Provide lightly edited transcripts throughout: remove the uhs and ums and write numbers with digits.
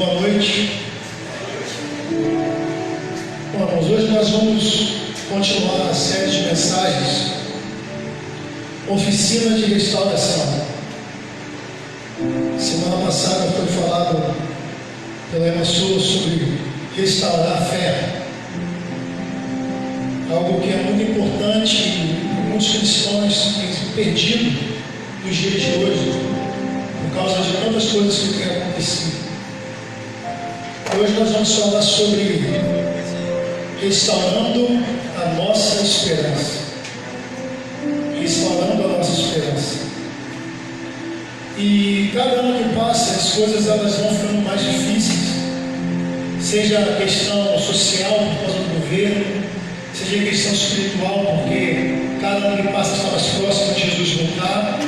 Boa noite. Bom, irmãos, hoje nós vamos continuar a série de mensagens Oficina de Restauração. Semana passada foi falado pela Emma Souza sobre restaurar a fé, algo que é muito importante e muitos cristãos têm perdido nos dias de hoje por causa de tantas coisas que têm acontecido. Hoje nós vamos falar sobre restaurando a nossa esperança. Restaurando a nossa esperança. E cada ano que passa, as coisas elas vão ficando mais difíceis. Seja a questão social por causa do governo, seja a questão espiritual, porque cada ano que passa está mais próximo de Jesus voltar.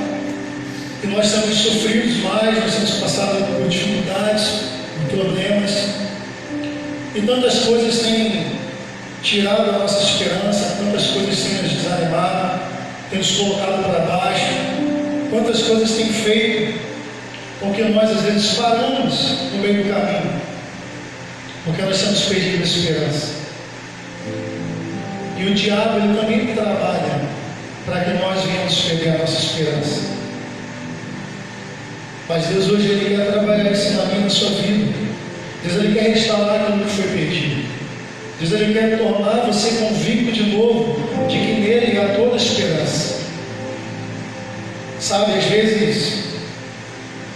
E nós temos sofrido mais, nós temos passado por dificuldades, problemas, e tantas coisas têm tirado a nossa esperança, tantas coisas têm nos desanimado, têm nos colocado para baixo, quantas coisas têm feito com que nós às vezes paramos no meio do caminho, porque nós temos perdido a esperança. E o diabo ele também trabalha para que nós venhamos perder a nossa esperança. Mas Deus hoje ele quer trabalhar esse caminho na sua vida. Deus ele quer restaurar aquilo que foi perdido. Deus ele quer tornar você convicto de novo de que nele há toda a esperança. Sabe, às vezes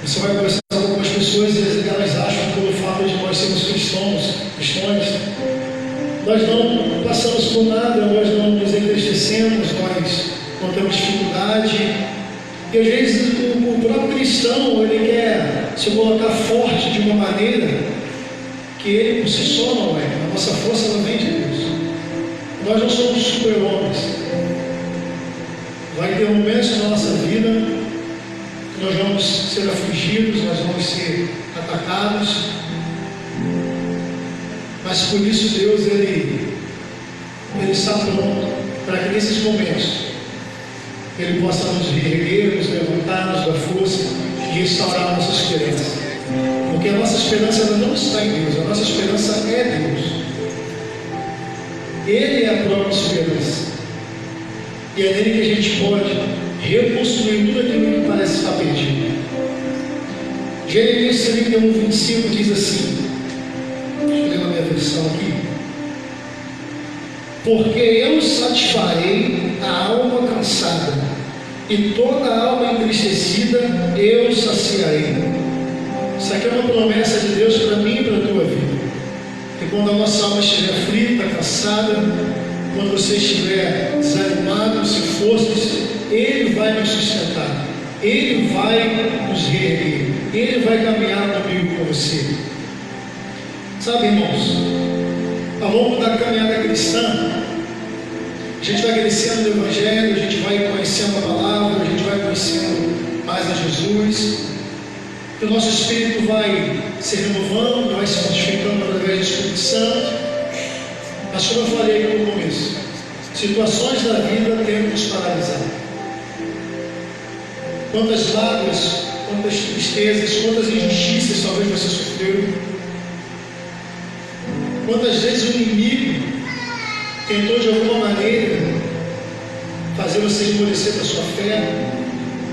você vai conversar com algumas pessoas e elas acham que pelo fato de nós sermos cristãos, nós não passamos por nada, nós não nos entristecemos, nós não temos dificuldade. E às vezes o próprio cristão ele quer se colocar forte de uma maneira que ele por si só não é. A nossa força ela vem de Deus. Nós não somos super-homens. Vai ter momentos na nossa vida que nós vamos ser afligidos, nós vamos ser atacados. Mas por isso Deus ele está pronto para que nesses momentos Ele possa nos reerguer, nos levantar, nos dar força e restaurar a nossa esperança. Porque a nossa esperança ela não está em Deus, a nossa esperança é Deus. Ele é a própria esperança. E é nele que a gente pode reconstruir tudo aquilo que parece estar perdido. Jeremias 31, 25 diz assim, deixa eu ler na minha versão aqui. Porque eu satisfarei a alma cansada, e toda a alma entristecida eu saciarei. Isso aqui é uma promessa de Deus para mim e para a tua vida. Que quando a nossa alma estiver aflita, cansada, quando você estiver desanimado, sem forças, Ele vai nos sustentar, Ele vai nos reerguer, Ele vai caminhar comigo com você. Sabe, irmãos, ao longo da caminhada cristã, a gente vai crescendo no Evangelho, a gente vai conhecendo a palavra, a gente vai conhecendo mais a Jesus, e o nosso espírito vai se renovando, vai se fortificando através do Espírito Santo. Mas como eu falei no começo, situações da vida tentam nos paralisar. Quantas lágrimas, quantas tristezas, quantas injustiças talvez você sofreu. Quantas vezes o inimigo tentou de alguma maneira fazer você esmorecer da sua fé,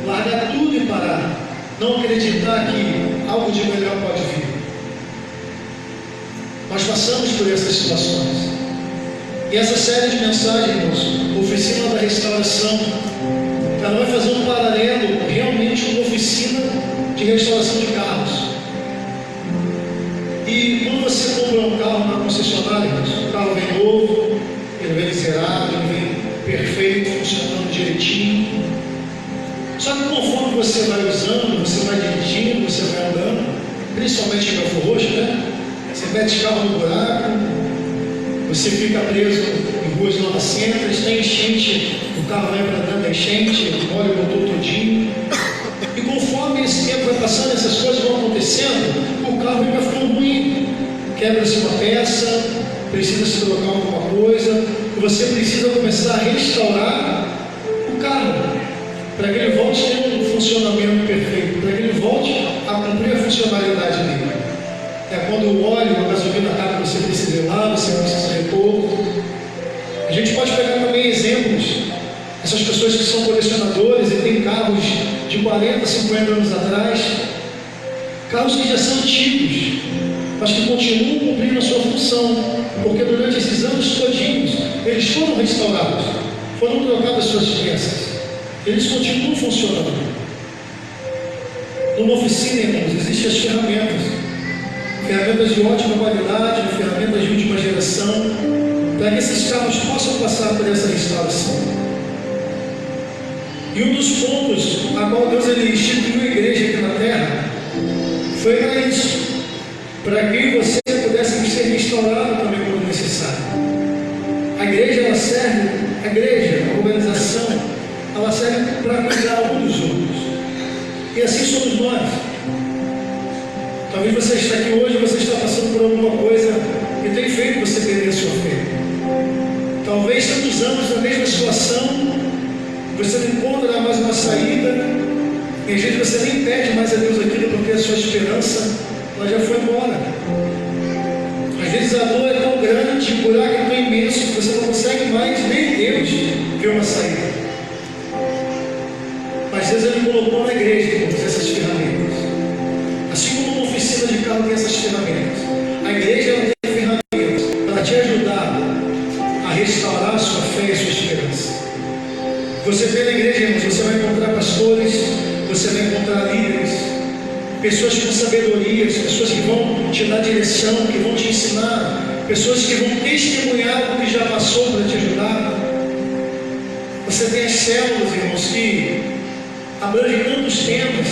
largar tudo e parar, não acreditar que algo de melhor pode vir. Nós passamos por essas situações. E essa série de mensagens, irmãos, Oficina da Restauração, ela vai fazer um paralelo realmente com uma oficina de restauração de carros. E quando você compra um carro na concessionária, o carro vem novo, ele vem zerado, ele vem perfeito, funcionando direitinho. Só que conforme você vai usando, você vai dirigindo, você vai andando, principalmente em Belfort Roxo, né? Você mete o carro no buraco, você fica preso em ruas lamacentas, tem enchente, o carro vai para dentro da enchente, molha o motor todinho. E conforme esse tempo vai passando, essas coisas vão acontecendo, o carro vai ficando ruim. Quebra-se uma peça, precisa se trocar alguma coisa, e você precisa começar a restaurar o carro, para que ele volte a ter um funcionamento perfeito, para que ele volte a cumprir a funcionalidade dele. É quando o óleo, a gasolina acaba, você precisa ir lá, você precisa repor. A gente pode pegar também exemplos, essas pessoas que são colecionadores e têm carros de 40, 50 anos atrás, carros que já são antigos, mas que continuam cumprindo a sua função, porque durante esses anos todinhos, eles foram restaurados, foram trocadas suas peças, eles continuam funcionando. Numa oficina, irmãos, existem as ferramentas de ótima qualidade, ferramentas de última geração, para que esses carros possam passar por essa restauração. E um dos pontos a qual Deus instituiu a igreja aqui na terra foi para isso, para que você pudesse ser restaurado também quando necessário. A igreja, ela serve, a organização, ela serve para cuidar um dos outros. E assim somos nós. Talvez você está aqui hoje, você está passando por alguma coisa que tem feito você perder a sua fé. Talvez tantos anos na mesma situação, você não encontra mais uma saída, e às vezes você nem pede mais a Deus aquilo porque a sua esperança ela já foi embora. Às vezes a dor é tão grande, o buraco é tão imenso que você não consegue mais, nem Deus, ver uma saída. Mas Deus ele colocou na igreja, irmãos, essas ferramentas. Assim como uma oficina de carro tem essas ferramentas, a igreja ela tem ferramentas para te ajudar a restaurar a sua fé e a sua esperança. Você vê na igreja, irmãos, você vai encontrar pastores, você vai encontrar líderes, pessoas com sabedoria, pessoas que vão te dar direção, que vão te ensinar, pessoas que vão testemunhar o que já passou para te ajudar. Você tem as células, irmãos, que abrange tantos temas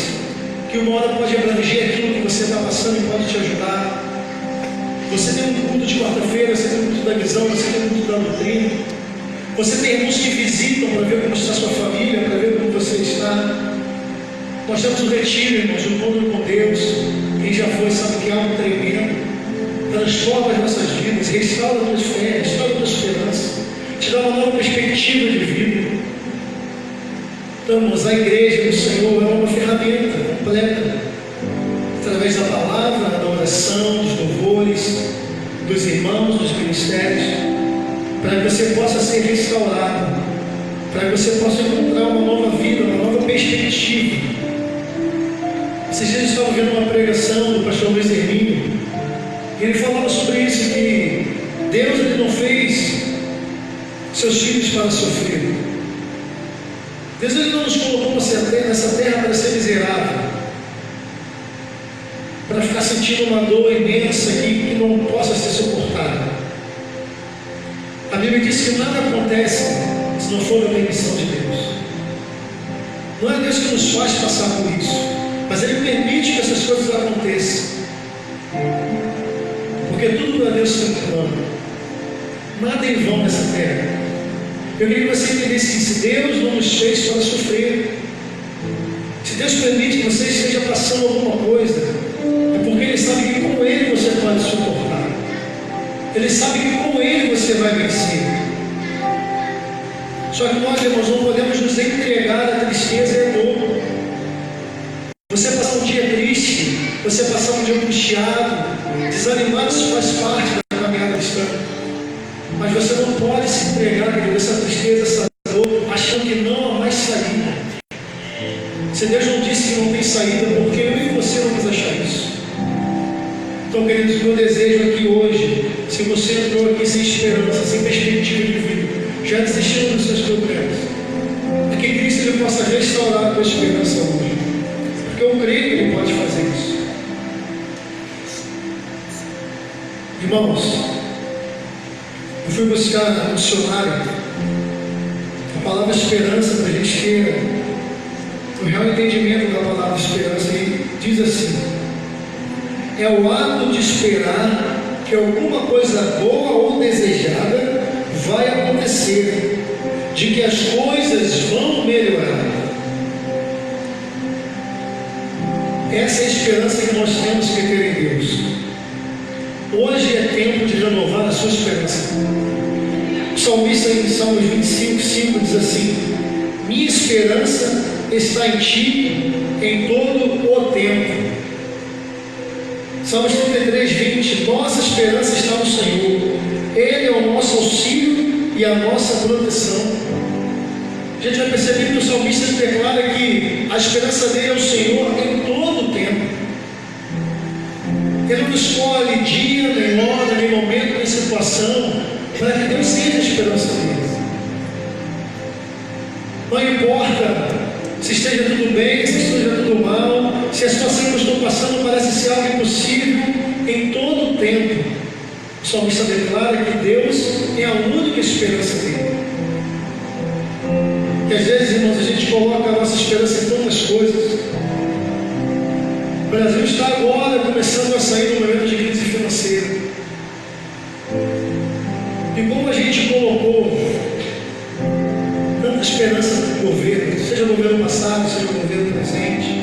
que uma hora pode abranger aquilo que você está passando e pode te ajudar. Você tem um culto de quarta-feira, você tem um culto da visão, você tem um culto da doutrina. Você tem irmãos que visitam para ver como está a sua família, para ver como você está. Nós temos um retiro, irmãos, um encontro com Deus. Quem já foi sabe que é algo tremendo. Transforma as nossas vidas, restaura a tua fé, restaura a tua esperança, te dá uma nova perspectiva de vida. Então, irmãos, a igreja do Senhor é uma ferramenta completa, através da palavra, da oração, dos louvores, dos irmãos, dos ministérios, para que você possa ser restaurado, para que você possa encontrar uma nova vida, uma nova perspectiva. Esses dias eu estava vendo uma pregação do pastor Luiz Hermínio, e ele falava sobre isso, que Deus ele não fez seus filhos para sofrer. Deus ele não nos colocou nessa terra para ser miserável, para ficar sentindo uma dor imensa que não possa ser suportada. A Bíblia diz que nada acontece se não for a permissão de Deus. Não é Deus que nos faz passar por isso, mas Ele permite que essas coisas aconteçam, porque tudo para Deus tem um plano. Nada é em vão nessa terra. Eu queria que você entendesse que se Deus não nos fez para sofrer, se Deus permite que você esteja passando alguma coisa, é porque Ele sabe que com Ele você pode suportar. Ele sabe que com Ele você vai vencer. Só que nós, irmãos, não podemos nos entregar à tristeza e à dor. Você passar um dia triste, você passar um dia angustiado, desanimado, isso faz parte da caminhada cristã. Mas você não pode se entregar a essa tristeza, essa dor, achando que não há mais saída. Se Deus não disse que não tem saída, porque eu e você vamos achar isso. Então, queridos, meu desejo aqui hoje, se você entrou aqui sem esperança, sem perspectiva de vida, já desistiu dos seus problemas, é que Cristo ele possa restaurar a tua esperança hoje, porque eu creio que Ele pode fazer isso. Irmãos, eu fui buscar no dicionário a palavra esperança para a gente ter o real entendimento da palavra esperança, e diz assim: é o ato de esperar que alguma coisa boa ou desejada vai acontecer, de que as coisas vão melhorar. Essa é a esperança que nós temos que ter em Deus. Hoje é tempo de renovar a sua esperança. O salmista em Salmos 25:5 diz assim: minha esperança está em Ti em todo o tempo. Salmos 33, 20. Nossa esperança está no Senhor. Ele é o nosso auxílio e a nossa proteção. A gente vai perceber que o salmista declara que a esperança dele é o Senhor em todo o tempo. Ele não escolhe dia, nem hora, nem momento, nem situação, para que Deus seja a esperança dele. Não importa se esteja tudo bem, se esteja tudo mal, se a situação que eu estou passando parece ser algo impossível, em todo o tempo, o salmista declara que Deus é a única esperança dele. E às vezes, irmãos, a gente coloca a nossa esperança em tantas coisas. O Brasil está agora começando a sair do momento de crise financeira. E como a gente colocou tanta esperança no governo, seja o governo passado, seja o governo presente,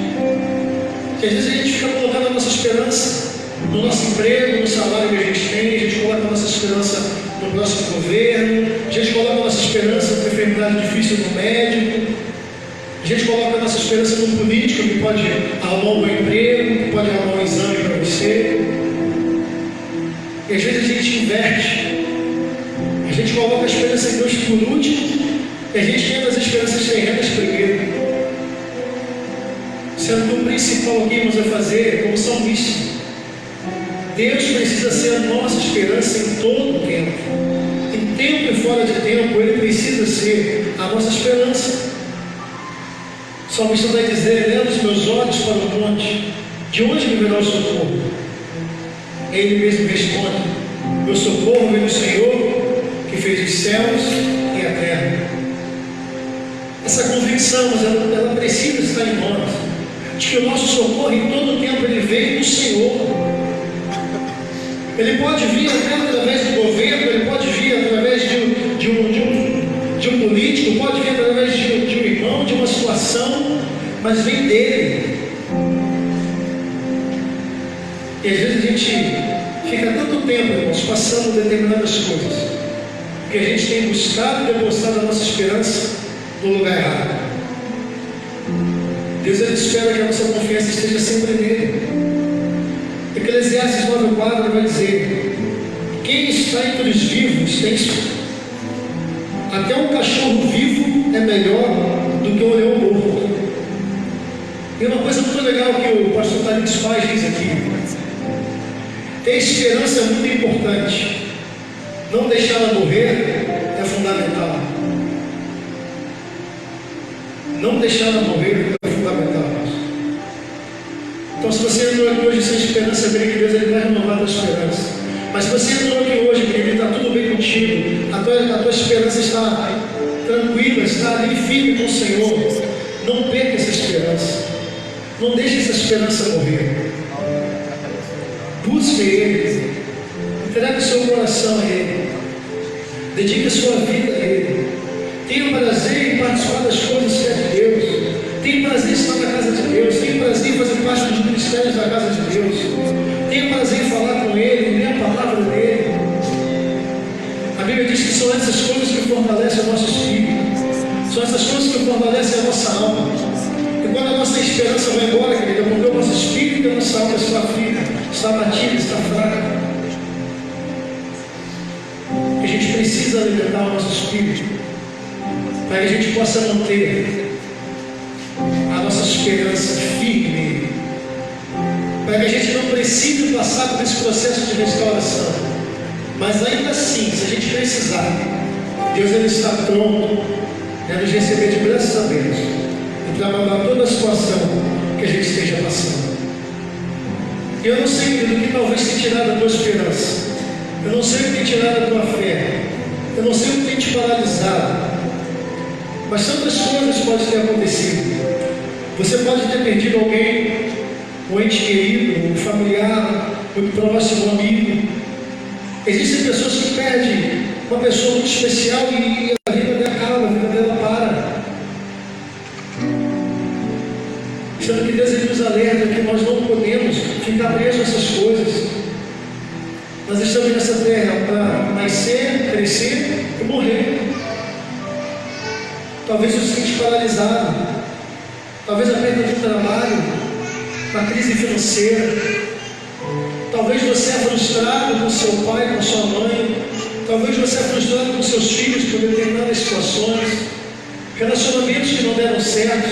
que às vezes a gente fica colocando a nossa esperança no nosso emprego, no salário que a gente tem, a gente coloca a nossa esperança no próximo governo, a gente coloca a nossa esperança numa enfermidade difícil no médico, a gente coloca a nossa esperança num político que pode arrumar um bom emprego, que pode arrumar um exame para você. E às vezes a gente inverte. A gente coloca a esperança em Deus por último e a gente entra as esperanças terrenas primeiro. Sendo que o principal que vamos a fazer como salmista. Deus precisa ser a nossa esperança em todo o tempo. Em tempo e fora de tempo, Ele precisa ser a nossa esperança. O salmista vai dizer: eleva os meus olhos para o monte, de onde me virá o socorro? Ele mesmo responde: meu socorro vem do Senhor, que fez os céus e a terra. Essa convicção, mas ela precisa estar em nós, de que o nosso socorro em todo o tempo ele vem do Senhor. Ele pode vir até através do governo, ele pode vir através de um político, pode vir através de um irmão, de uma situação, mas vem dele. E às vezes a gente fica tanto tempo, irmãos, passando determinadas coisas, porque a gente tem buscado e depositado a nossa esperança no lugar errado. Deus ele espera que a nossa confiança esteja sempre nele. Eclesiastes 9,4 vai dizer: quem está entre os vivos tem esperança. Até um cachorro vivo é melhor do que um leão morto. E uma coisa muito legal que o pastor Thalix Paz diz aqui: ter esperança é muito importante. Não deixá-la morrer é fundamental. Não deixá-la morrer é fundamental. Então, se você entrou aqui hoje sem esperança, eu creio que Deus ele vai renovar a tua esperança. Mas se você entrou aqui hoje, querido, está tudo bem contigo, a tua esperança está tranquila, está ali firme com o Senhor, não perca essa esperança. Não deixe essa esperança morrer. Busque Ele. Entregue o seu coração a Ele. Dedique a sua vida a Ele. Tenha prazer em participar das coisas que é de Deus. Tenha prazer em estar na casa de Deus. Tenha prazer em fazer parte dos ministérios da casa de Deus. Tenha prazer em falar com Ele, ler a palavra dEle. A Bíblia diz que são essas coisas que fortalecem o nosso espírito. São essas coisas que fortalecem a nossa alma. E quando a nossa esperança vai embora, querida, porque o nosso espírito e a nossa alma está aflita, está batida, está fraca. A gente precisa alimentar o nosso espírito para que a gente possa manter a nossa esperança firme, para que a gente não precise passar por esse processo de restauração. Mas ainda assim, se a gente precisar, Deus ele está pronto a nos receber de braços abertos e trabalhar toda a situação que a gente esteja passando. Eu não sei do que talvez tenha tirado a tua esperança. Eu não sei o que tem tirado a tua fé. Eu não sei o que tem te paralisado. Mas tantas coisas podem ter acontecido. Você pode ter perdido alguém, um ente querido, um familiar, um próximo amigo. Existem pessoas que perdem uma pessoa muito especial e a vida dela acaba, a vida dela para. Sendo que Deus ele nos alerta que nós não podemos ficar presos a essas coisas. Nós estamos nessa terra para nascer, crescer e morrer. Talvez você se sente paralisado, talvez a perda do trabalho, a crise financeira, frustrado com seu pai, com sua mãe. Talvez você é frustrado com seus filhos por determinadas situações, relacionamentos que não deram certo.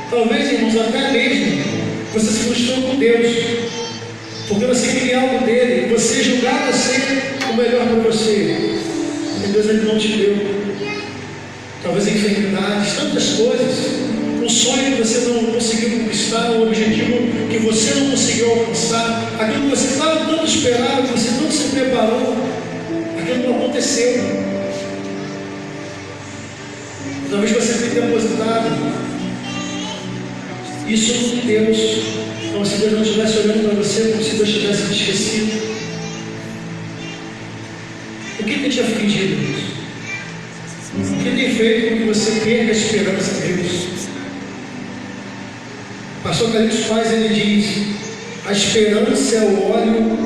Talvez, irmãos, até mesmo você se frustrou com Deus, porque você queria algo dele, você julgava ser o melhor para você, e Deus ele não te deu. Talvez enfermidades, tantas coisas, um sonho que você não conseguiu conquistar, um objetivo que você não conseguiu alcançar, aquilo que você estava tanto esperando, que você tanto se preparou, aquilo não aconteceu. Talvez você tenha depositado isso em Deus, como se Deus não estivesse olhando para você, como se Deus tivesse te esquecido. O que tem te afligido? O que tem feito com que você perca a esperança em Deus? O pastor Calixto Paz, ele diz: a esperança é o óleo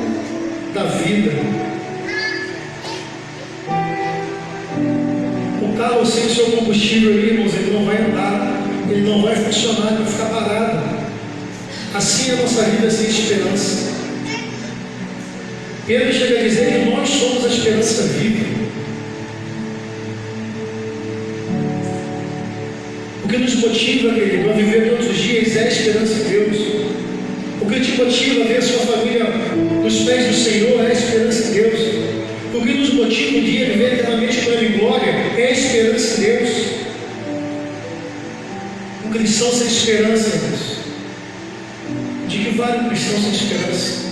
da vida. O carro sem o seu combustível, irmãos, ele não vai andar, ele não vai funcionar, ele vai ficar parado. Assim é a nossa vida sem esperança. Pedro chega a dizer que nós somos a esperança viva. O que nos motiva, querido, a viver todos os dias é a esperança em Deus. O que te motiva a ver a sua família nos pés do Senhor é a esperança em Deus. O que nos motiva um dia a viver eternamente com Ele em glória é a esperança em Deus. Um cristão sem esperança, irmãos. De que vale um cristão sem esperança?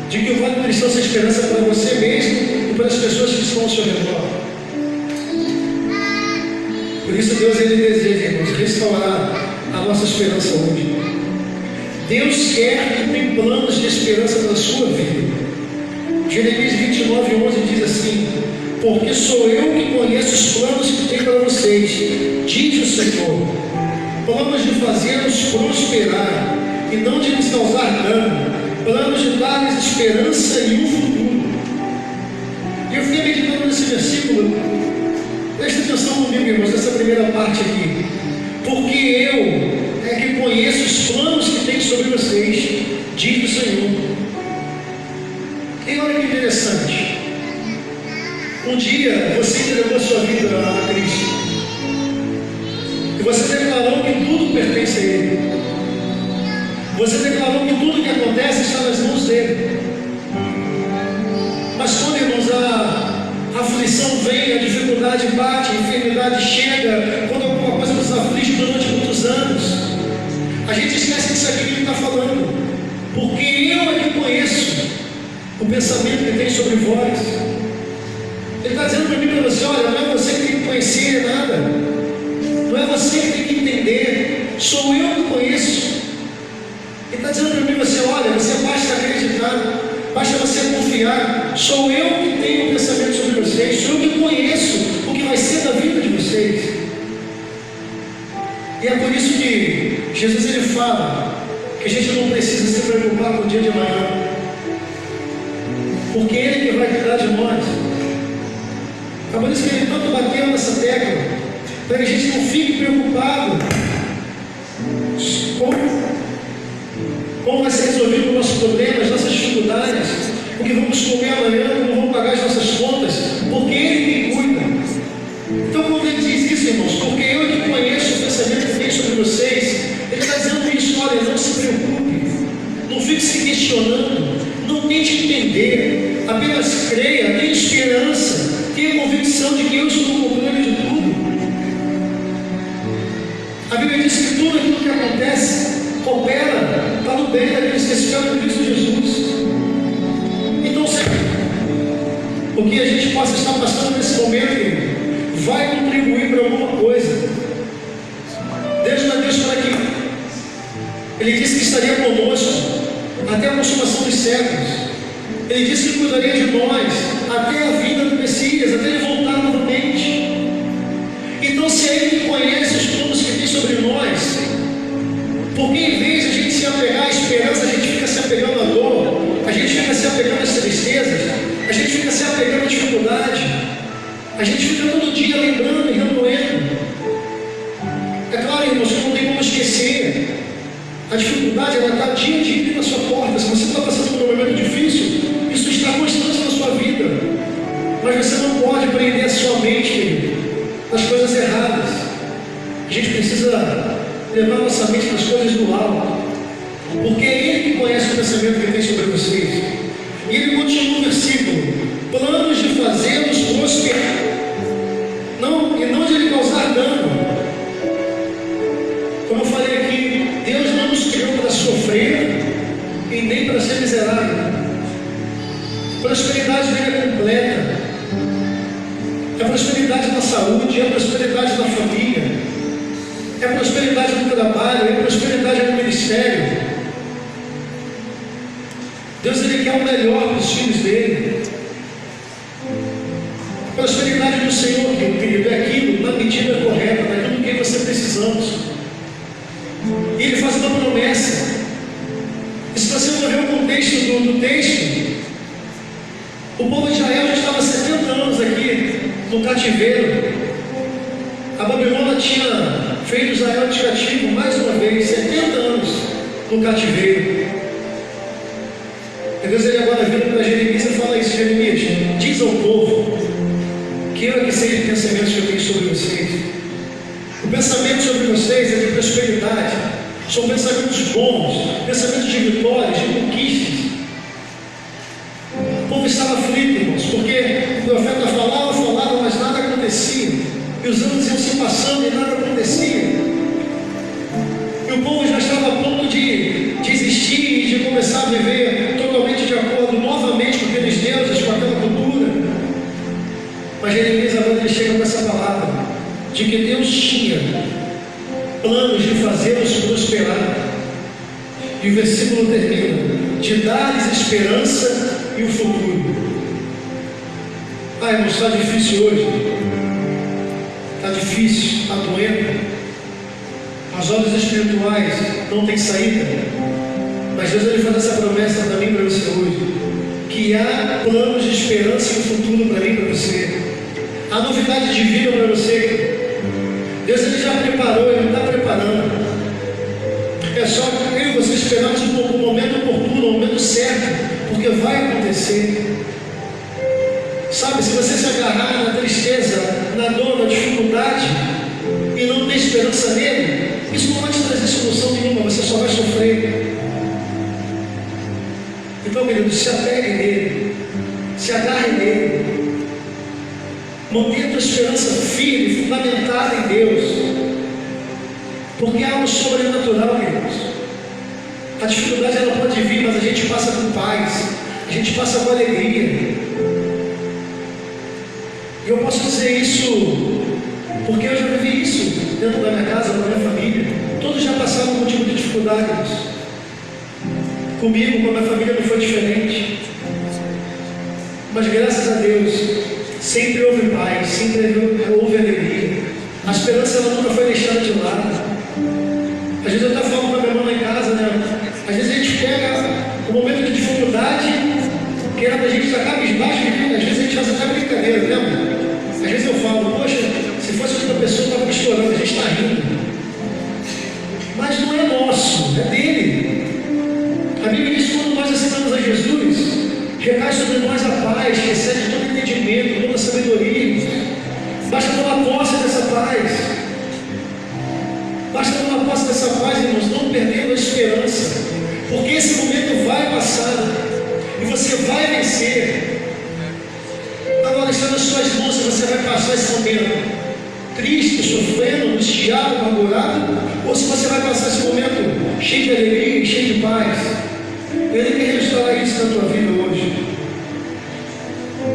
De que vale um cristão sem esperança para você mesmo e para as pessoas que estão ao seu redor? Por isso Deus ele deseja, irmãos, restaurar a nossa esperança hoje. Deus quer e tem planos de esperança para a sua vida. Jeremias 29:11 diz assim: porque sou eu que conheço os planos que tenho para vocês, diz o Senhor, planos de fazê-los prosperar e não de lhes causar dano, planos de dar-lhes esperança e um futuro. E eu fiquei meditando nesse versículo. Presta atenção comigo, irmãos, nessa primeira parte aqui. Porque eu é que conheço os planos que tenho sobre vocês, diz o Senhor. E olha que interessante. Um dia você entregou a sua vida a Cristo. E você declarou que tudo pertence a Ele. Você declarou que tudo que acontece está nas mãos dele. Mas quando, irmãos, a aflição vem, a dificuldade bate, a enfermidade chega, quando alguma coisa nos aflige durante muitos anos, a gente esquece disso aqui que ele está falando. Porque eu é que conheço o pensamento que tem sobre vós. Ele está dizendo para mim e para você: olha, não é você que tem que conhecer nada, não é você que tem que entender, sou eu que conheço. Ele está dizendo para mim e você: olha, você basta acreditar, basta você confiar, sou eu que tenho um pensamento sobre vocês, sou eu que conheço o que vai ser da vida de vocês. E é por isso que Jesus ele fala que a gente não precisa se preocupar com o dia de amanhã, porque Ele que vai cuidar de nós. É por isso que Ele tanto bateu nessa tecla, para que a gente não fique preocupado como vai ser resolvido o nosso problema, as nossas dificuldades, o que vamos comer amanhã, como vamos pagar as nossas contas, porque Ele que cuida. Então, quando Ele diz isso, irmãos, porque eu que conheço o pensamento que tem sobre vocês, Ele está dizendo isso: olha, não se preocupe, não fique se questionando, não tente entender, apenas creia, tenha esperança, tenha convicção de que eu estou no controle de tudo. A Bíblia diz que tudo aquilo que acontece coopera para o bem daqueles que esperam em Cristo Jesus. Então, o que a gente possa estar passando nesse momento vai contribuir para alguma coisa. Deus não é Deus para aqui. Ele disse que estaria conosco até a consumação dos séculos. Ele disse que cuidaria de nós até a vinda do Messias, até Ele voltar novamente. Então, se é Ele que conhece os planos que tem sobre nós, porque em vez de a gente se apegar à esperança, a gente fica se apegando à dor, a gente fica se apegando às tristezas, a gente fica se apegando à dificuldade, a gente fica todo dia lembrando e remoendo. É claro, irmãos, que não tem como esquecer. A dificuldade, ela está dia a dia na sua porta. Se você está passando por uma pensamento que Ele tem sobre vocês. E Ele continua no versículo: planos de fazê-los prosperar, e não de lhe causar dano. Como eu falei aqui, Deus não nos criou para sofrer e nem para ser miserável. A prosperidade dele é completa. É prosperidade na saúde, é prosperidade na família, é prosperidade no trabalho, é prosperidade no ministério. Deus, Ele quer o melhor para os filhos dele. A prosperidade do Senhor, querido, é aquilo na medida correta, naquilo que você precisamos. E Ele faz uma promessa. E se você for ver o contexto do texto, o povo de Israel já estava 70 anos aqui no cativeiro. A Babilônia tinha feito Israel de cativo mais uma vez, 70 anos no cativeiro. E Deus, Ele agora vira para Jeremias e fala isso: Jeremias, diz ao povo que eu é que sei os pensamentos que eu tenho sobre vocês. O pensamento sobre vocês é de prosperidade, são pensamentos bons, pensamentos de vitórias, de conquistas. O povo estava aflito, irmãos, porque o profeta falava, mas nada acontecia. E os anos iam se passando e nada acontecia. E o povo já estava a ponto de desistir e de começar a viver totalmente de acordo novamente com aqueles deuses, com aquela cultura. Mas Jeremias agora ele chega com essa palavra de que Deus tinha planos de fazê-los prosperar. E o versículo termina: de dar-lhes esperança e o futuro. Irmãos, está difícil hoje. Está difícil, está doendo. As obras espirituais não têm saída. Mas Deus, Ele faz essa promessa para mim e para você hoje: que há planos de esperança e um futuro para mim e para você. Há novidade de vida para você. Deus, Ele já preparou, Ele está preparando. É só eu e você esperarmos o momento oportuno, o momento certo, porque vai acontecer. Sabe, se você se agarrar na tristeza, na dor, na dificuldade e não ter esperança nele, isso não vai te trazer solução nenhuma, você só vai sofrer. Então, querido, se apegue nele, se agarre nele, mantenha a tua esperança firme, fundamentada em Deus, porque há algo sobrenatural, queridos. A dificuldade ela pode vir, mas a gente passa com paz, a gente passa com alegria. E eu posso dizer isso porque eu já vivi isso dentro da minha casa, da minha família. Todos já passaram algum tipo de dificuldades. Comigo, com a minha família, não foi diferente. Mas graças a Deus, sempre houve paz, sempre houve alegria. A esperança ela nunca foi deixada de lado. Às vezes eu até falo para minha irmã lá em casa, né? Às vezes a gente pega um momento de dificuldade, que era para a gente estar cabisbaixo, às vezes a gente faz até brincadeira, lembra? Às vezes eu falo, poxa, se fosse outra pessoa, estava estourando, a gente está rindo. Mas não é nosso, é dele. A Bíblia diz que quando nós aceitamos a Jesus, recai sobre nós a paz, que excede todo entendimento, toda sabedoria. Basta tomar posse dessa paz. Basta tomar posse dessa paz, irmãos, não perdendo a esperança. Porque esse momento vai passar e você vai vencer. Agora está nas suas mãos se você vai passar esse momento triste, sofrendo, angustiado, amargurado, ou se você vai passar esse momento cheio de alegria e cheio de paz. Ele quer restaurar isso na tua vida hoje.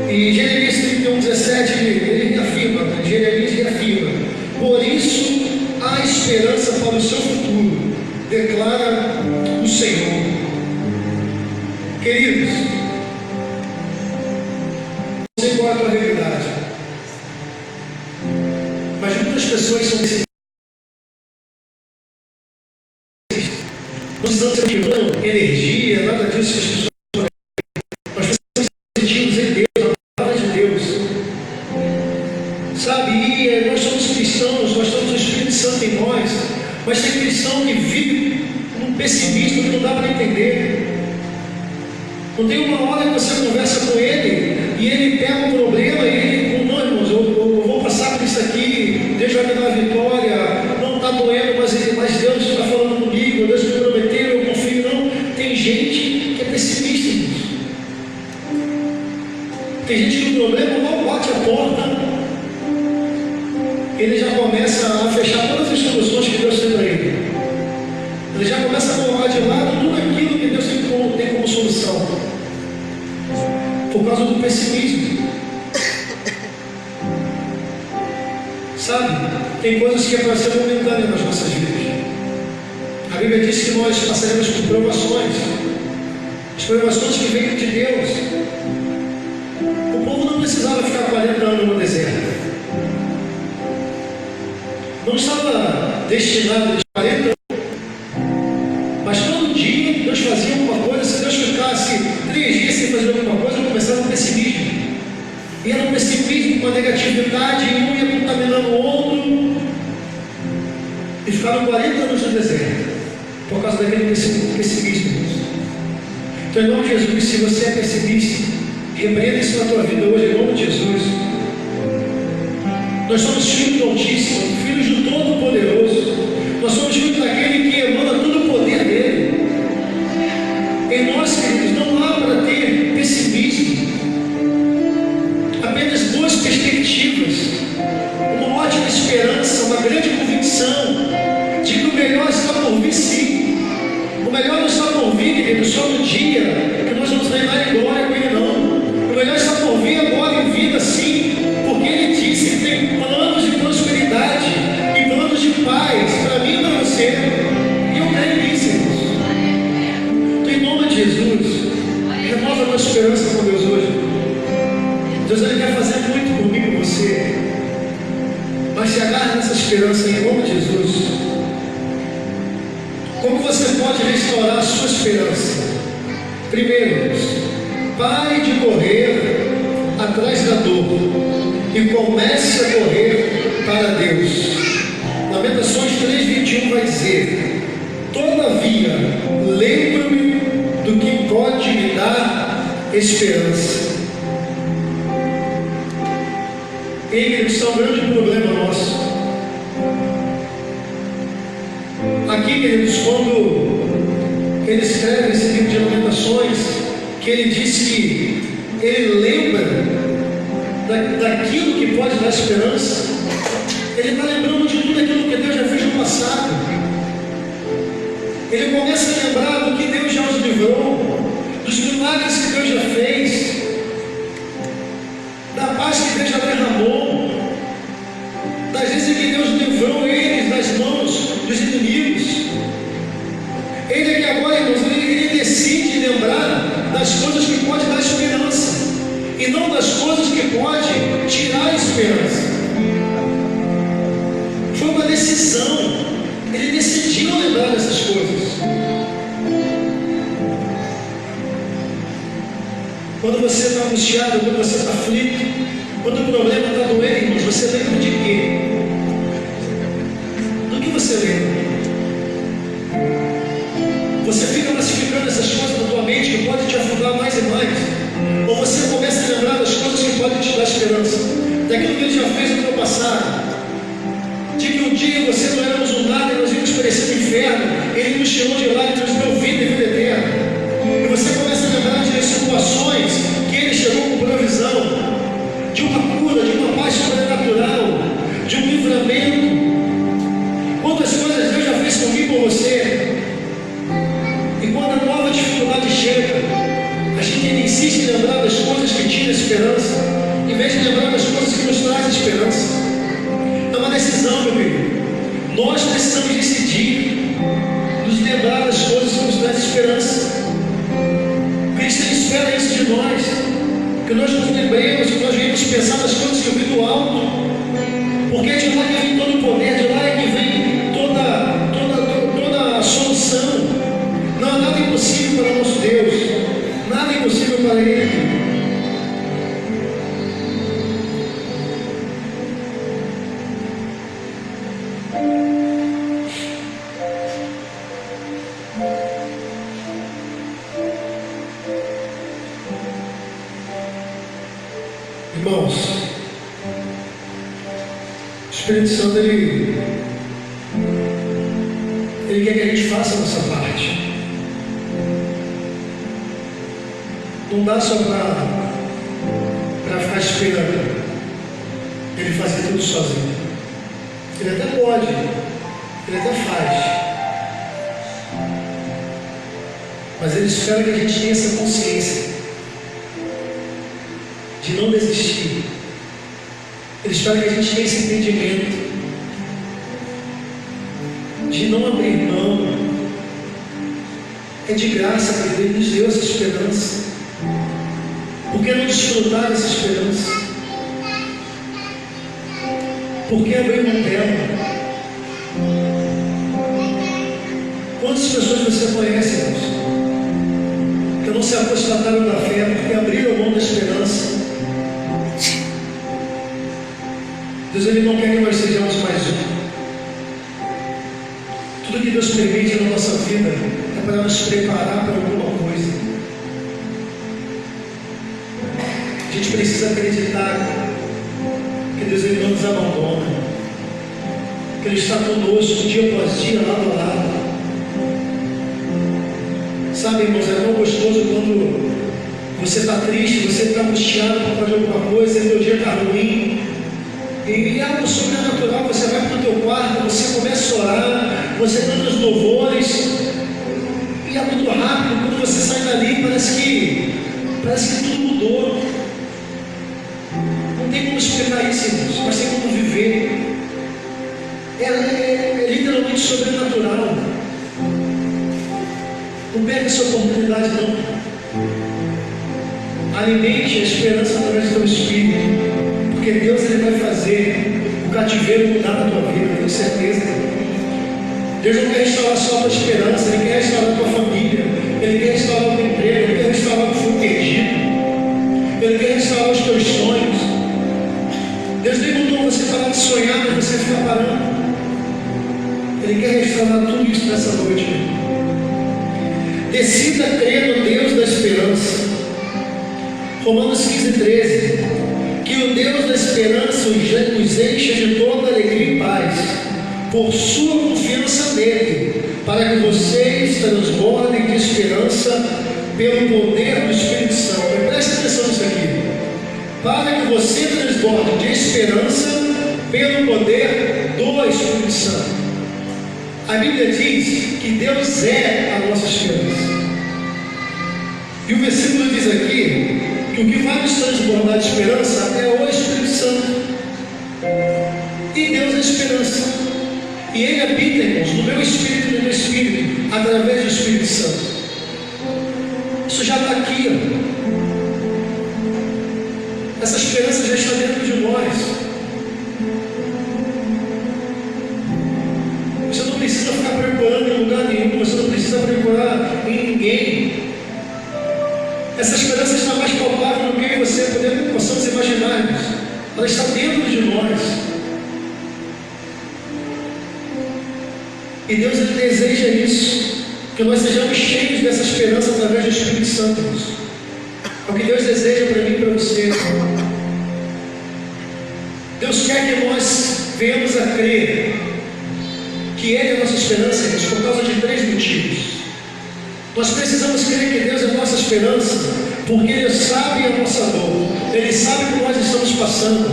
E Jeremias 31:17 ele reafirma, Jeremias reafirma: por isso há esperança para o seu futuro, declara o Senhor. Queridos, não sei qual é a tua realidade, mas muitas pessoas são não precisam ser tirando energia, nada disso que as pessoas nós precisamos sentir em Deus, a palavra de Deus, sabe? E nós somos cristãos, nós temos o Espírito Santo em nós, mas tem cristão que vive num pessimismo que não dá para entender. Não tem uma hora que você conversa com ele e ele pega um problema e ele, não, irmãos, eu vou passar por isso aqui, Deus vai me dar a vitória, não está doendo, mas Deus está falando comigo, Deus me prometeu, eu confio. Não, tem gente Tem gente que o problema não bate a porta, ele já começa a fechar todas as soluções que Deus tem para ele. Ele já começa a colocar de lado tudo aquilo que Deus tem como solução, por causa do pessimismo. Sabe, tem coisas que é para ser momentânea nas nossas vidas. A Bíblia diz que nós passaremos por provações, as provações que vêm de Deus. O povo não precisava ficar 40 anos no deserto, não estava destinado a 40 anos, mas todo dia Deus fazia alguma coisa. Se Deus ficasse 3 dias sem fazer alguma coisa, começava um pessimismo. Ia no pessimismo, com a negatividade, e um ia contaminando o outro, e ficaram 40 anos no deserto, por causa daquele pessimismo. Então, em nome de Jesus, se você é pessimista, repreenda isso na tua vida hoje, em nome de Jesus. Nós somos filhos do Altíssimo, filhos do Todo-Poderoso. Nós somos filhos daquele que emana todo o poder dele. Em nós, queridos, não há para ter pessimismo, apenas duas perspectivas, uma ótima esperança, uma grande convicção de que o melhor está por vir, sim. O melhor não está por vir, queridos, só no dia que nós vamos reinar em glória com ele, não. O melhor está por vir agora em vida, sim, porque ele disse que tem planos de prosperidade e planos de paz para mim e para você. E eu creio nisso, irmãos. Então, em nome de Jesus, renova a tua esperança com Deus hoje. Deus, ele quer fazer muito por mim e por você, mas se agarra nessa esperança em nome de Jesus. Como você pode restaurar a sua esperança? Primeiro, pare de correr atrás da dor e comece a correr para Deus. Lamentações 3:21 vai dizer: todavia, lembro-me do que pode me dar esperança. Isso é um grande problema nosso. Aqui, queridos, quando ele escreve esse livro de Lamentações, que ele diz que ele lembra daquilo que pode dar esperança, ele está lembrando de tudo aquilo que Deus já fez no passado. Ele começa a lembrar do que Deus já os livrou, dos milagres que Deus já fez, da paz que Deus já derramou, das vezes que Deus livrou eles das mãos dos inimigos. Ele aqui agora, irmãos, ele decide lembrar das coisas que pode dar esperança e não das coisas que pode tirar a esperança. Foi uma decisão. Ele decidiu lembrar dessas coisas. Quando você está angustiado, quando você está aflito, quando o problema está doendo, irmãos, você lembra de quê? Do que você lembra? Você fica classificando essas coisas na tua mente que pode te afundar mais e mais, ou você começa a lembrar das coisas que podem te dar esperança, daquilo que Ele já fez no teu passado, de que um dia você não éramos um nada e nós íamos parecer um inferno, Ele nos tirou de lá e nos deu vida e vida eterna. E você começa a lembrar de situações que Ele chegou com provisão, de uma cura, de uma paz sobrenatural, de um livramento. Quantas coisas Deus já fez comigo e com você. E quando a nova dificuldade chega, a gente insiste em lembrar das coisas que tiram esperança, em vez de lembrar das coisas que nos trazem esperança. É uma decisão, meu amigo. Nós precisamos decidir nos lembrar das coisas que nos trazem esperança. Cristo espera isso de nós, que nós nos lembremos, que nós venhamos pensar nas coisas que vêm do alto, porque é de lá que vem todo o poder, de lá é que vem toda a solução. Não há nada impossível para o nosso Deus, nada impossível para Ele. Irmãos, o Espírito Santo, ele quer que a gente faça a nossa parte. Não dá só para esperando Ele fazer tudo sozinho. Ele até pode, Ele até faz, mas Ele espera que a gente tenha essa consciência de não desistir. Ele espera que a gente tenha esse entendimento de não abrir mão. É de graça que Ele nos deu essa esperança. Por que não desfrutar dessa esperança? Por que abrir mão dela? Quantas pessoas você conhece, irmãos, que não se apostataram da fé porque abriram mão da esperança? Deus, Ele não quer que nós sejamos mais um. Tudo que Deus permite na nossa vida é para nos preparar para alguma coisa. A gente precisa acreditar que Deus, Ele não nos abandona, que Ele está conosco dia após dia, lado a lado. Sabe, irmãos, é tão gostoso quando você está triste, você está angustiado por causa de alguma coisa, e teu dia está ruim, e algo sobrenatural, você vai para o teu quarto, você começa a orar, você canta os louvores, e é muito rápido. Quando você sai dali, parece que tudo mudou. Não tem como explicar isso, irmãos, mas tem como viver. É literalmente sobrenatural. Não perca essa oportunidade, não. Alimente a esperança através do teu espírito, porque Deus, Ele vai fazer o cativeiro mudar na tua vida, tenho certeza. Deus não quer restaurar só a tua esperança, Ele quer restaurar a tua família, Ele quer restaurar o teu emprego, Ele quer restaurar o que foi perdido, Ele quer restaurar os teus sonhos. Deus nem mandou você parar de sonhar, mas você fica parando. Ele quer restaurar tudo isso nessa noite. Decida crer no Deus da esperança. Romanos 15:13. Que o Deus da esperança nos encha de toda alegria e paz, por sua confiança nele, para que vocês transbordem de esperança pelo poder do Espírito Santo. Preste atenção nisso aqui. Para que você transborde de esperança pelo poder do Espírito Santo. A Bíblia diz que Deus é a nossa esperança. E o versículo diz aqui que o que vai nos transbordar de esperança é o Espírito Santo. E Deus é a esperança. E Ele habita, irmãos, no meu espírito e no meu espírito, através do Espírito Santo. Isso já está aqui, ó. Essa esperança já está dentro de nós. Você não precisa ficar procurando em lugar nenhum, você não precisa procurar em ninguém. Essa esperança está mais palpável do que você possamos imaginar. Ela está dentro de nós. E Deus, Ele deseja isso, que nós sejamos cheios dessa esperança através do Espírito Santo. É o que Deus deseja para mim e para você. Deus quer que nós venhamos a crer que Ele é a nossa esperança, irmãos, por causa de 3 motivos. Nós precisamos crer que Deus é a nossa esperança, porque Ele sabe a nossa dor, Ele sabe o que nós estamos passando.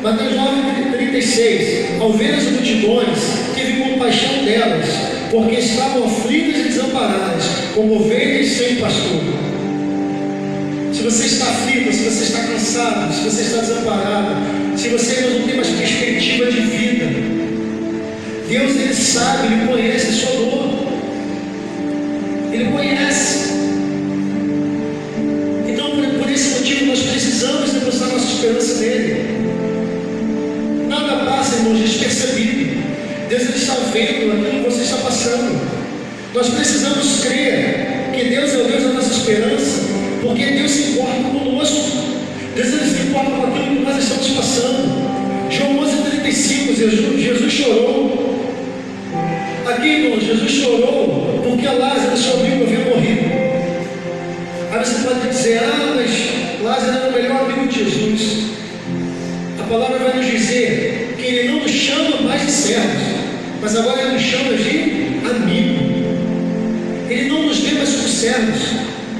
Mateus 9:36. Ao ver as multidões, teve compaixão delas, porque estavam aflitas e desamparadas, como ovelhas sem pastor. Se você está aflito, se você está cansado, se você está desamparado, se você não tem mais perspectiva de vida, Deus, Ele sabe, Ele conhece a sua dor. Ele conhece. Então, por esse motivo, nós precisamos depositar nossa esperança nele. Nada passa, irmãos, despercebido. Deus, Ele está vendo aquilo que você está passando. Nós precisamos crer que Deus é o Deus da nossa esperança, porque Deus se importa conosco. Deus, Ele se importa com aquilo que nós estamos passando. João 11:35, Jesus chorou. Aqui, irmãos, Jesus chorou porque Lázaro, seu amigo, havia morrido. Aí você pode dizer, mas Lázaro era o melhor amigo de Jesus. A palavra vai nos dizer que Ele não nos chama mais de servos, mas agora Ele nos chama de amigo. Ele não nos vê mais como servos,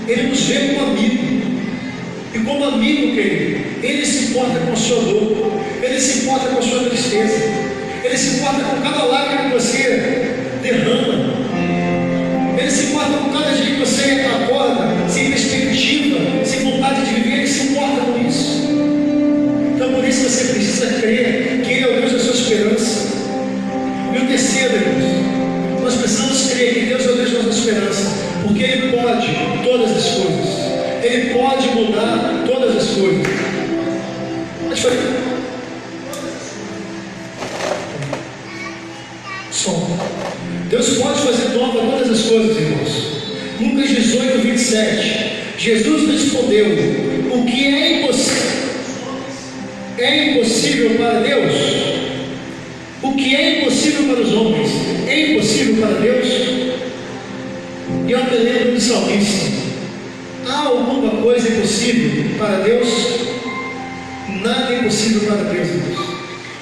Ele nos vê como amigo. E como amigo, querido, Ele se importa com a sua dor, Ele se importa com a sua tristeza, Ele se importa com cada lágrima que você derrama, Ele se importa com cada dia que você acorda sem perspectiva, sem vontade de viver. Ele se importa com isso. Então por isso você precisa crer que Ele é o Deus da sua esperança. E o terceiro, irmãos, nós precisamos crer que Deus é o Deus da nossa esperança, porque Ele pode todas as coisas, Ele pode mudar todas as coisas. Deus pode fazer nova todas as coisas, irmãos. Lucas 18, 27. Jesus respondeu: o que é impossível? É impossível para Deus? O que é impossível para os homens é impossível para Deus? E eu me lembro do salmista: há alguma coisa impossível para Deus? Nada é impossível para Deus, irmãos,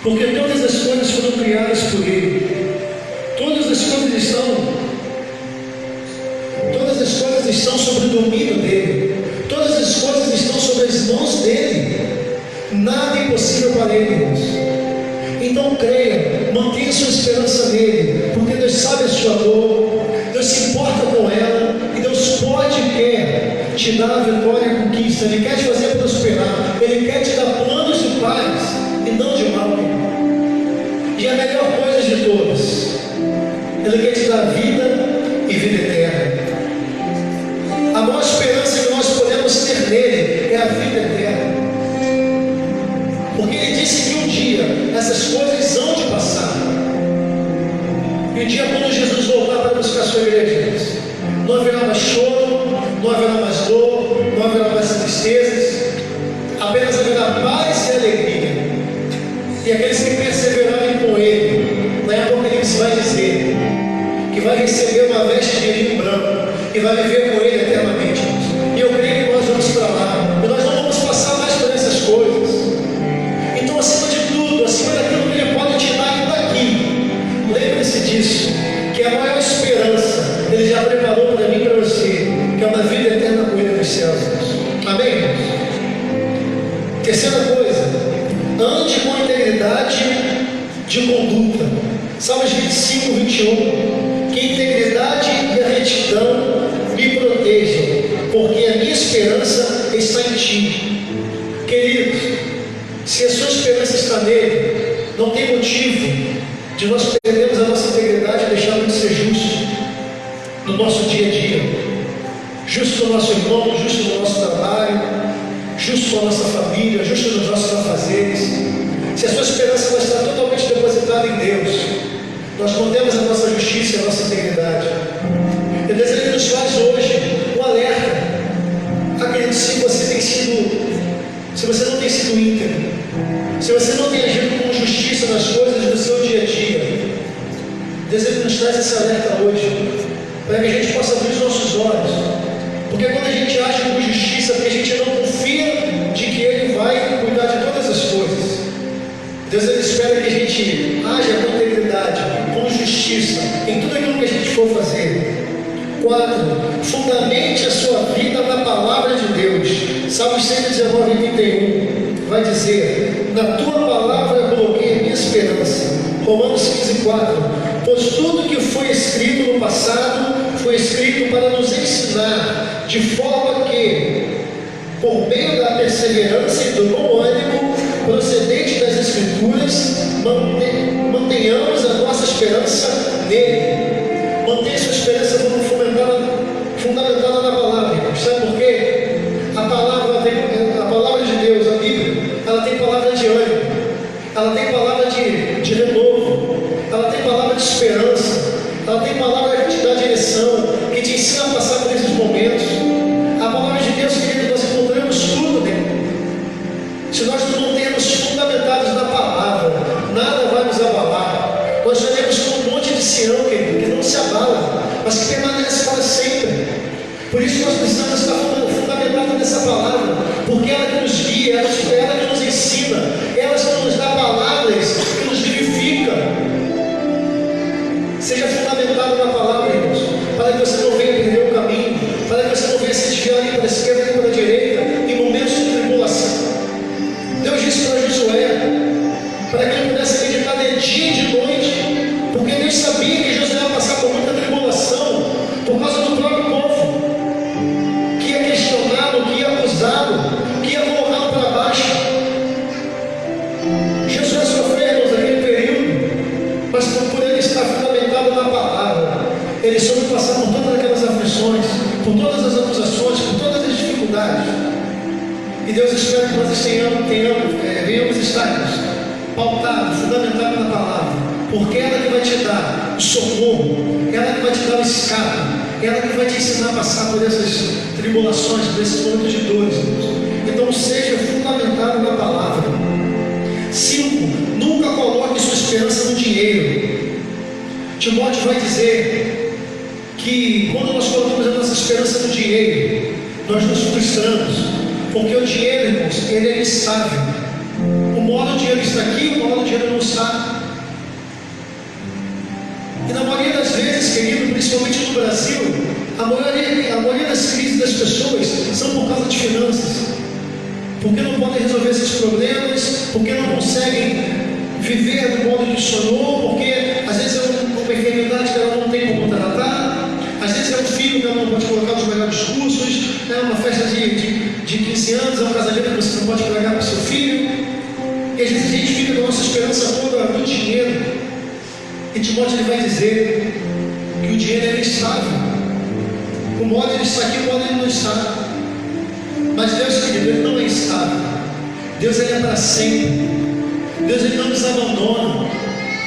porque todas as coisas foram criadas por Ele. Todas as coisas estão sob o domínio dele. Todas as coisas estão sob as mãos dele. Nada é impossível para ele, irmãos. Então creia, mantenha sua esperança nele, porque Deus sabe a sua dor, Deus se importa com ela, e Deus pode e quer te dar a vitória e a conquista. Ele quer te fazer prosperar, Ele quer te dar planos de paz e não de mal. E a melhor coisa de todas, Ele quer te dar vida e vida eterna. A maior esperança que nós podemos ter nele é a vida eterna. Porque Ele disse que um dia essas coisas hão de passar. E um dia, quando Jesus voltar para buscar a sua igreja, não haverá mais choro, não haverá mais dor, não haverá mais tristezas, apenas haverá paz e alegria. E aqueles que perseverarem com Ele, na Apocalipse vai dizer que vai receber uma veste de linho branco e vai viver com Ele eternamente. E eu creio que nós vamos para lá, e nós não vamos passar mais por essas coisas. Então, acima de tudo, acima daquilo que Ele pode te dar ainda aqui, lembre-se disso, que a maior esperança Ele já preparou para mim e para você, que é uma vida eterna com Ele nos céus. Amém, irmãos? Terceira coisa, ande com integridade de conduta. Salmos 25, 21. Que integridade e a retidão me protejam, porque a minha esperança está em Ti. Queridos, se a sua esperança está nele, não tem motivo de nós perdermos a nossa integridade e deixarmos de ser justos no nosso dia a dia, justo no nosso irmão, justo no nosso trabalho, justo com a nossa família, justo nos nossos afazeres. Se a sua esperança vai estar totalmente depositada em Deus, nós mantemos a nossa justiça e a nossa integridade. E Deus, Ele nos faz hoje um alerta. Acredito, se você não tem sido íntegro, se você não tem agido com justiça nas coisas do seu dia a dia, Deus, Ele nos traz esse alerta hoje, para que a gente possa abrir os nossos olhos. Porque quando a gente age com justiça, porque a gente não confia de que Ele vai cuidar de todas as coisas, Deus, Ele espera que a gente haja com integridade, com justiça, em tudo aquilo que a gente for fazer. 4. Fundamente a sua vida na palavra de Deus. Salmos 119, 31 vai dizer: na tua palavra eu coloquei a minha esperança. Romanos 15, 4. Pois tudo que foi escrito no passado foi escrito para nos ensinar, de forma que, por meio da perseverança e do bom ânimo procedente das Escrituras, mantenhamos a nossa esperança nele. Mantenha sua esperança fundamentada na palavra. Sabe por quê? A palavra de Deus, a Bíblia, ela tem palavra de ânimo, ela tem palavra de renovo, ela tem palavra de esperança, ela tem palavra que te dá direção, que te ensina a passar por esses momentos. A palavra de Deus, querido, nós encontramos tudo nele. Se nós nos mantermos fundamentados na palavra, nada vai nos abalar. Nós seremos como um monte de Sião, querido, que não se abala, mas que permanece para sempre. Por isso nós precisamos estar fundamentados nessa palavra, porque ela que nos guia, ela que nos ensina, ela que nos dá palavras que nos vivifica. Seja fundamentado na palavra, irmãos, para que você não venha perder o caminho, para que você não venha se desviar nem para a esquerda nem para a direita, em momentos dificuldade. E Deus espera que nós venhamos estar pautados, fundamentados na palavra, porque ela que vai te dar o socorro, ela que vai te dar o escape, ela que vai te ensinar a passar por essas tribulações, por esses momentos de dores. Então seja fundamentado na palavra. 5. Nunca coloque sua esperança no dinheiro. Timóteo vai dizer que quando nós colocamos a nossa esperança no dinheiro, nós nos frustramos, porque o dinheiro, irmãos, ele é instável. Uma hora o dinheiro está aqui, uma hora o dinheiro não está. E na maioria das vezes, querido, principalmente no Brasil, a maioria das crises das pessoas são por causa de finanças, porque não podem resolver esses problemas, porque não conseguem viver do modo que sonhou, porque às vezes é uma enfermidade que ela não tem como tratar, às vezes é um filho que ela não pode colocar nos melhores cursos, é uma festa de 15 anos, é um casamento que você não pode pagar para o seu filho, e às vezes a gente fica com a nossa esperança toda no dinheiro. E Timóteo ele vai dizer que o dinheiro é instável. O modo ele está aqui, o modo ele não está. Mas Deus, querido, ele não é instável. Deus ele é para sempre. Deus ele não nos abandona.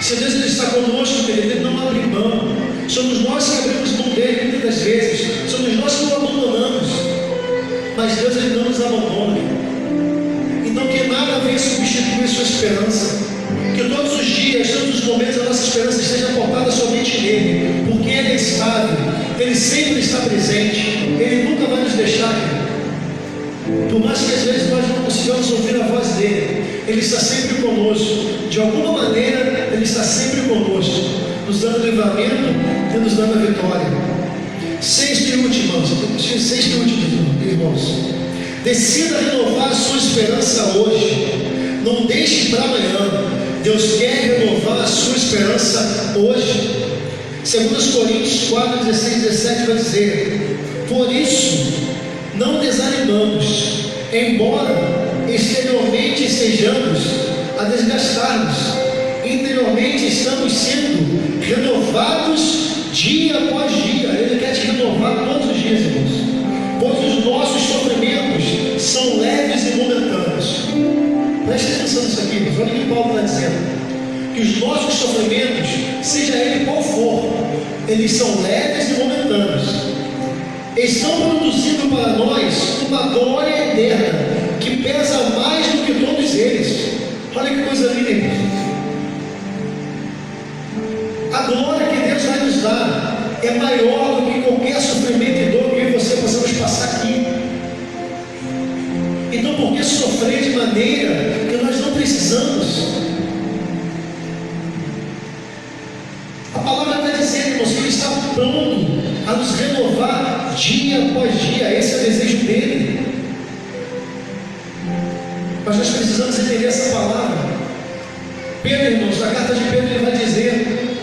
Se Deus ele está conosco, querido, ele não abre mão. Somos nós que abrimos mão dele muitas das vezes. Somos nós que o abandonamos. Mas Deus ele não nos abandona. Então que nada venha substituir sua esperança. Que todos os dias, todos os momentos, a nossa esperança esteja apontada somente nele, porque ele é estável, ele sempre está presente, ele nunca vai nos deixar. Por mais que às vezes nós não consigamos ouvir a voz dele, ele está sempre conosco. De alguma maneira, ele está sempre conosco, nos dando livramento e nos dando a vitória. Sexto e último, irmãos. Decida renovar a sua esperança hoje. Não deixe para amanhã. Deus quer renovar a sua esperança hoje. 2 Coríntios 4, 16, 17 vai dizer: por isso não desanimamos, embora exteriormente estejamos a desgastar-nos, interiormente estamos sendo renovados dia após dia. Ele quer te renovar todos os dias, irmãos, pois os nossos sofrimentos são leves e momentâneos. Preste atenção nisso aqui, mas olha o que Paulo está dizendo: que os nossos sofrimentos, seja ele qual for, eles são leves e momentâneos, estão produzindo para nós uma glória eterna, que pesa mais do que todos eles. Olha que coisa linda, irmão. A glória que Deus vai nos dar é maior do que qualquer sofrimento e dor que eu e você possamos passar aqui. Então, por que sofrer de maneira que nós não precisamos? A palavra está dizendo, irmãos, que Ele está pronto a nos renovar dia após dia. Esse é o desejo dele. Mas nós precisamos entender essa palavra. Pedro, irmãos, na carta de Pedro, ele vai dizer: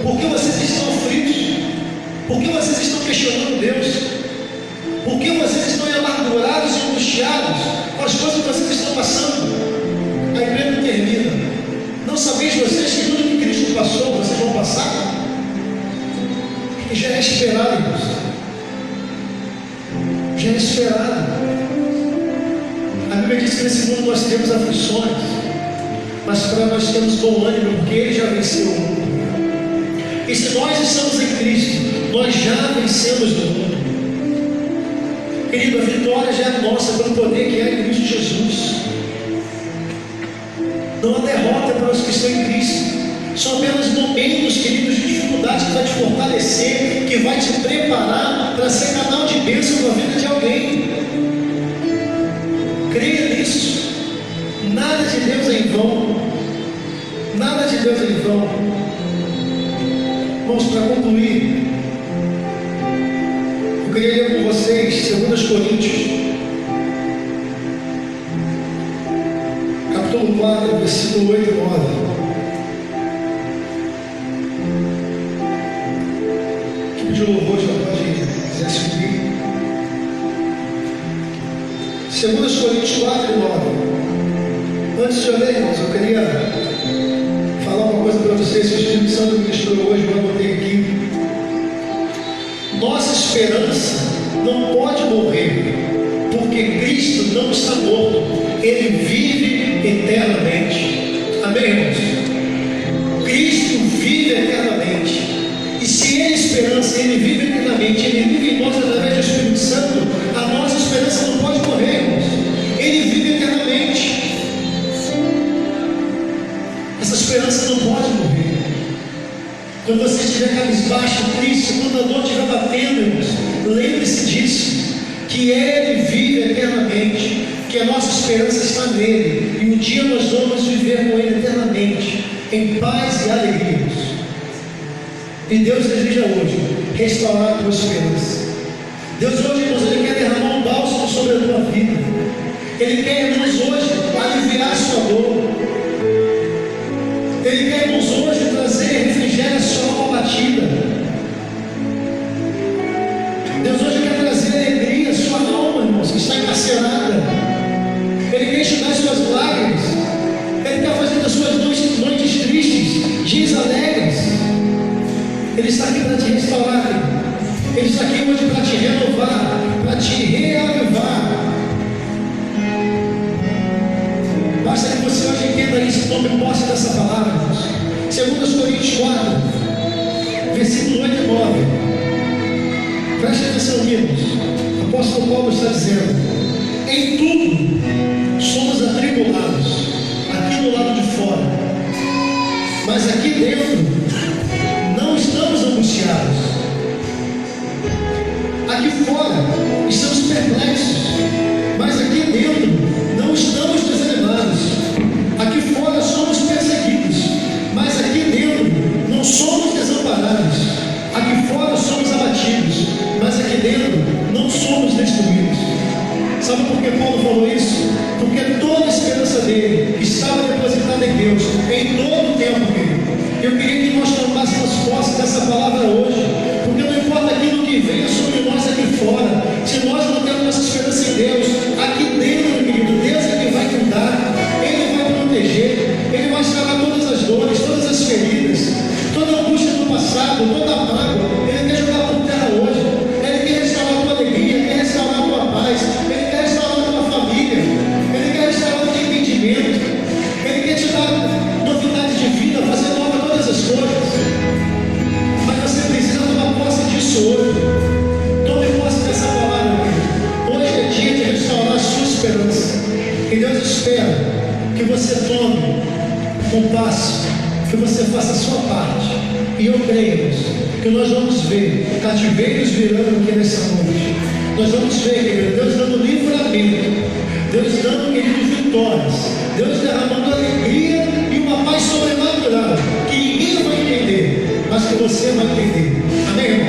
por que vocês estão aflitos? Por que vocês estão questionando Deus? Por que vocês estão amargurados e angustiados com as coisas que vocês estão passando? Aí Pedro termina: não sabeis vocês que tudo que Cristo passou, vocês vão passar? E já é esperado, irmãos. Já é esperado. A Bíblia diz que nesse mundo nós temos aflições, mas para nós temos bom ânimo, porque Ele já venceu o mundo. E se nós estamos em Cristo, nós já vencemos o mundo. Querido, a vitória já é nossa pelo poder que é em Cristo Jesus. Não há derrota para os que estão em Cristo. São apenas momentos, queridos, de dificuldade que vai te fortalecer, que vai te preparar para ser canal de bênção na vida de alguém. Creia nisso. Nada de Deus é em vão. Nada de Deus é em vão. Vamos para concluir. Eu queria ler com vocês 2 Coríntios, capítulo 4, versículo 8 e 9. Equipe de louvor já pode quiser subir. 2 Coríntios 4 e 9. Antes de eu ler, irmãos, eu queria falar uma coisa para vocês que o Espírito Santo ministrou hoje, eu anotei aqui. Nossa esperança não pode morrer. Amém, irmãos? Cristo vive eternamente. E se Ele é esperança, Ele vive eternamente, Ele vive em nós através do Espírito Santo, a nossa esperança não pode morrer, irmãos. Ele vive eternamente. Essa esperança não pode morrer. Quando você estiver cabisbaixo, triste, quando a dor estiver batendo, irmãos, lembre-se disso, que Ele vive eternamente, que a nossa esperança está nele, e um dia nós vamos viver com Ele eternamente, em paz e alegria. E Deus deseja hoje restaurar a tua esperança. Deus hoje, irmãos, Ele quer derramar um bálsamo sobre a tua vida. Ele quer, irmãos, hoje aliviar a sua dor. Ele quer, irmãos, hoje trazer refrigério à sua alma batida. Deus hoje quer trazer alegria à sua alma, irmãos, que está encarcerada. Ele quer enxugar as suas lágrimas. Ele quer fazer das suas noites tristes dias alegres. Ele está aqui para te restaurar. Ele está aqui hoje para te renovar, para te reavivar. Basta que você hoje entenda isso, tome posse dessa palavra, irmãos. 2 Coríntios 4, versículo 8 e 9. Preste atenção, irmãos. O apóstolo Paulo está dizendo: em tudo somos atribulados, aqui do lado de fora, mas aqui dentro não estamos angustiados. Aqui fora estamos perplexos, mas aqui dentro não estamos desanimados. Aqui fora somos perseguidos, mas aqui dentro não somos desamparados. Aqui fora somos abatidos, mas aqui dentro não somos destruídos. Sabe por que Paulo falou isso? Porque toda a esperança dele estava depositada em Deus, em todo o tempo, querido. Eu queria que nós tomássemos posse dessa palavra hoje, porque não importa aquilo que venha sobre nós aqui fora, se nós não temos nossa esperança em Deus, aqui dentro, querido, Deus é quem vai cuidar, Ele vai proteger, Ele vai sarar todas as dores, todas as feridas, toda a angústia do passado, toda a mágoa. Ele quer jogar por terra hoje, Ele quer restaurar a tua alegria, quer restaurar a tua paz, Ele quer restaurar a tua família, Ele quer restaurar o teu entendimento, Ele quer te dar novidade de vida, fazer nova todas as coisas. Mas você precisa tomar posse disso hoje. Tome posse dessa palavra. Hoje é dia de restaurar a sua esperança. E Deus espera que você tome um passo, que você faça a sua parte. E eu creio que nós vamos ver cativeiros virando aqui nessa noite. Nós vamos ver, querido, Deus dando livramento, Deus dando, querido, vitórias, Deus derramando alegria e uma paz sobrenatural que ninguém vai entender, mas que você vai entender. Amém, irmão?